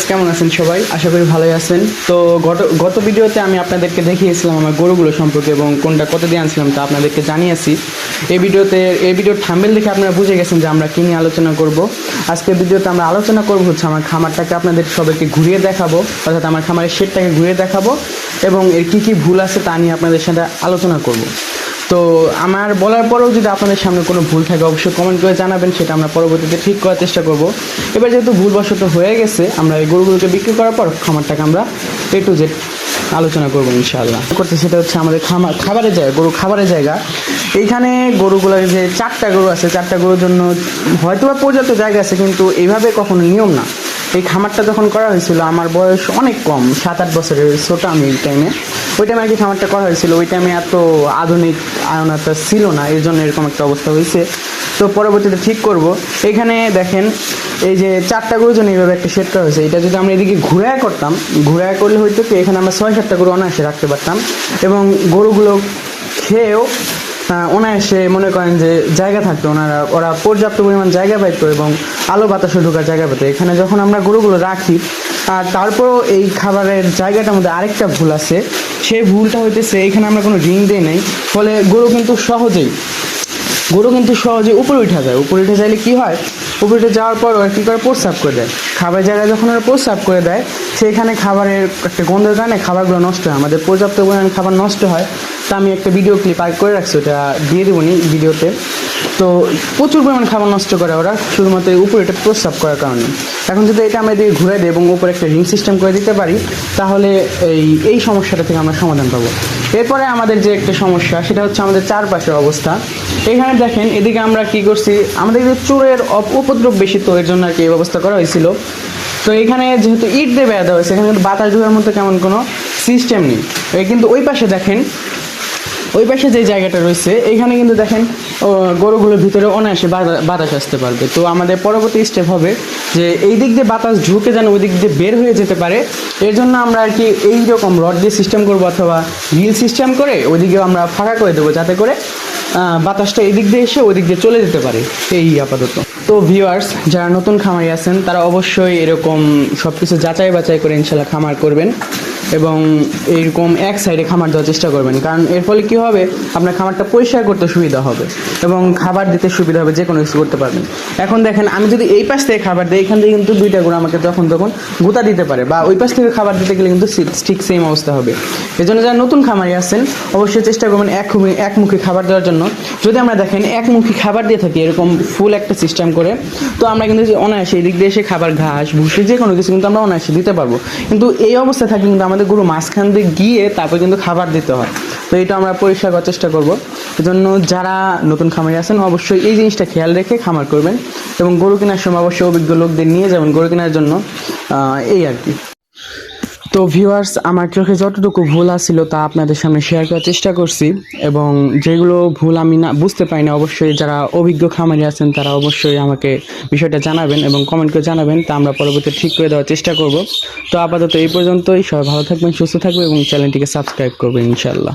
কেমন আছেন সবাই? আশা করি ভালোই আছেন। তো গত ভিডিওতে আমি আপনাদেরকে দেখিয়েছিলাম আমার গরুগুলো সম্পর্কে এবং কোনটা কত দিয়ে আনছিলাম তা আপনাদেরকে জানিয়েছি। এই ভিডিওর থাম্বনেল দেখে আপনারা বুঝে গেছেন যে আমরা কী নিয়ে আলোচনা করব। আজকের ভিডিওতে আমরা আলোচনা করব হচ্ছে আমার খামারটাকে আপনাদের সবাইকে ঘুরিয়ে দেখাবো, অর্থাৎ আমার খামারের শেডটাকে ঘুরিয়ে দেখাবো এবং এর কী কী ভুল আছে তা নিয়ে আপনাদের সাথে আলোচনা করব। তো আমার বলার পরেও যদি আপনাদের সামনে কোনো ভুল থাকে অবশ্যই কমেন্ট করে জানাবেন, সেটা আমরা পরবর্তীতে ঠিক করার চেষ্টা করব। এবার যেহেতু ভুলবশত হয়ে গেছে, আমরা এই গরুগুলোকে বিক্রি করার পর খামারটাকে আমরা A to Z আলোচনা করবো ইনশাআল্লাহ। করতে সেটা হচ্ছে আমাদের খাবারের জায়গা, গরু খাবারের জায়গা। এইখানে গরুগুলোর যে 4টা গরু আছে, 4টা গরুর জন্য হয়তো বা পর্যাপ্ত জায়গা আছে, কিন্তু এইভাবে কখনো নিয়ম না। এই খামারটা যখন করা হয়েছিল আমার বয়স অনেক কম, 7-8 বছরের ছোট আমি ওই টাইমে আর কি খামারটা করা হয়েছিল। ওই টাইমে এত আধুনিক আয়নাটা ছিল না, এর জন্য এরকম একটা অবস্থা হয়েছে। তো পরবর্তীতে ঠিক করব। এখানে দেখেন এই যে 4টা গরুর জন্য এইভাবে একটা সেট করা হয়েছে। এটা যদি আমরা এদিকে ঘুরায় করতাম, ঘুরায় করলে হয়তো কি এখানে আমরা 6-7টা গরু অনায়াসে রাখতে পারতাম এবং গরুগুলো খেয়েও অনায়াসে মনে করেন যে জায়গা থাকতো, ওরা পর্যাপ্ত পরিমাণ জায়গা পাইতো এবং আলো বাতাসে ঢোকার জায়গা পেতো। এখানে যখন আমরা গরুগুলো রাখি আর তারপরও এই খাবারের জায়গাটার মধ্যে আরেকটা ভুল আছে। সেই ভুলটা হইতেছে এখানে আমরা কোনো রিং দিই নাই, ফলে গরু কিন্তু সহজেই উপরে উঠে যায়। উপরে উঠে যাইলে কি হয়, উপরে উঠে যাওয়ার পর ওরা কী করে, প্রস্রাব করে দেয়। খাবারের জায়গায় যখন ওরা প্রস্রাব করে দেয়, সেখানে খাবারের একটা গন্ধের কারণে খাবারগুলো নষ্ট হয়, আমাদের পর্যাপ্ত পরিমাণ খাবার নষ্ট হয়। তা আমি একটা ভিডিও ক্লিপ আগে করে রাখছি, ওটা দিয়ে দেবনি ভিডিওতে। তো প্রচুর পরিমাণ খাবার নষ্ট করে ওরা, শুধুমাত্র উপরে এটা প্রস্রাব করার কারণে। এখন যদি এটা আমরা এদিকে ঘুরে দিই এবং উপরে একটা রিং সিস্টেম করে দিতে পারি, তাহলে এই সমস্যাটা থেকে আমরা সমাধান পাবো। এরপরে আমাদের যে একটা সমস্যা, সেটা হচ্ছে আমাদের চারপাশের অবস্থা। এখানে দেখেন এদিকে আমরা কি করছি, আমাদের চোরের উপদ্রব বেশি, তো এর জন্য আর কি এই ব্যবস্থা করা হয়েছিল। তো এখানে যেহেতু ইট দিয়ে বেড়া দেওয়া হয়েছে, এখানে কিন্তু বাতাস ঢোকার মতো কেমন কোনো সিস্টেম নেই। কিন্তু ওই পাশে দেখেন, ওই পাশে যে জায়গাটা রয়েছে এইখানে কিন্তু দেখেন গরুগুলোর ভিতরে অনায়াসে বাতাস আসতে পারবে। তো আমাদের পরবর্তী স্টেপ হবে যে এই দিক দিয়ে বাতাস ঢুকে যেন ওই দিক দিয়ে বের হয়ে যেতে পারে, এর জন্য আমরা আর কি এইরকম রড দিয়ে সিস্টেম করবো অথবা রিল সিস্টেম করে ওইদিকেও আমরা ফাঁকা করে দেবো, যাতে করে বাতাসটা এই দিক দিয়ে এসে ওই দিক দিয়ে চলে যেতে পারে এই আপাতত। তো ভিউয়ার্স, যারা নতুন খামারি আছেন তারা অবশ্যই এরকম সব কিছু যাচাই বাছাই করে ইনশাল্লাহ খামার করবেন এবং এইরকম এক সাইডে খামার দেওয়ার চেষ্টা করবেন, কারণ এর ফলে কী হবে, আপনার খামারটা পরিষ্কার করতে সুবিধা হবে এবং খাবার দিতে সুবিধা হবে, যে কোনো কিছু করতে পারবেন। এখন দেখেন আমি যদি এই পাশ থেকে খাবার দিই, এখান থেকে কিন্তু 2টা গরু আমাকে তখন গুঁতা দিতে পারে, বা ওই পাশ থেকে খাবার দিতে গেলে কিন্তু ঠিক সেম অবস্থা হবে। এই জন্য যারা নতুন খামারি আছেন অবশ্যই চেষ্টা করবেন একমুখী খাবার দেওয়ার জন্য। যদি আমরা দেখেন একমুখী খাবার দিয়ে থাকি এরকম ফুল একটা সিস্টেম করে, তো আমরা কিন্তু অনায়াসে এই দিক দিয়ে এসে খাবার, ঘাস, ভুসি, যে কোনো কিছু কিন্তু আমরা অনায়াসে দিতে পারবো। কিন্তু এই অবস্থায় থাকলে কিন্তু আমাদের গরু মাঝখান দিয়ে গিয়ে তারপর কিন্তু খাবার দিতে হয়। তো এটা আমরা পরিষ্কার করার চেষ্টা করবো। এজন্য যারা নতুন খামারি আছেন অবশ্যই এই জিনিসটা খেয়াল রেখে খামার করবেন এবং গরু কেনার সময় অবশ্যই অভিজ্ঞ লোকদের নিয়ে যাবেন গরু কেনার জন্য, এই আর কি। তো ভিউয়ার্স, আমার চোখে যতটুকু ভুল আসছিল তা আপনাদের সামনে শেয়ার করার চেষ্টা করছি এবং যেগুলো ভুল আমি বুঝতে পারি না, অবশ্যই যারা অভিজ্ঞ খামারি আছেন তারা অবশ্যই আমাকে বিষয়টা জানাবেন এবং কমেন্ট করে জানাবেন, তা আমরা পরবর্তী ঠিক করে দেওয়ার চেষ্টা করব। তো আপাতত এই পর্যন্তই, সবাই ভালো থাকবেন, সুস্থ থাকবেন এবং চ্যানেলটিকে সাবস্ক্রাইব করবেন ইনশাআল্লাহ।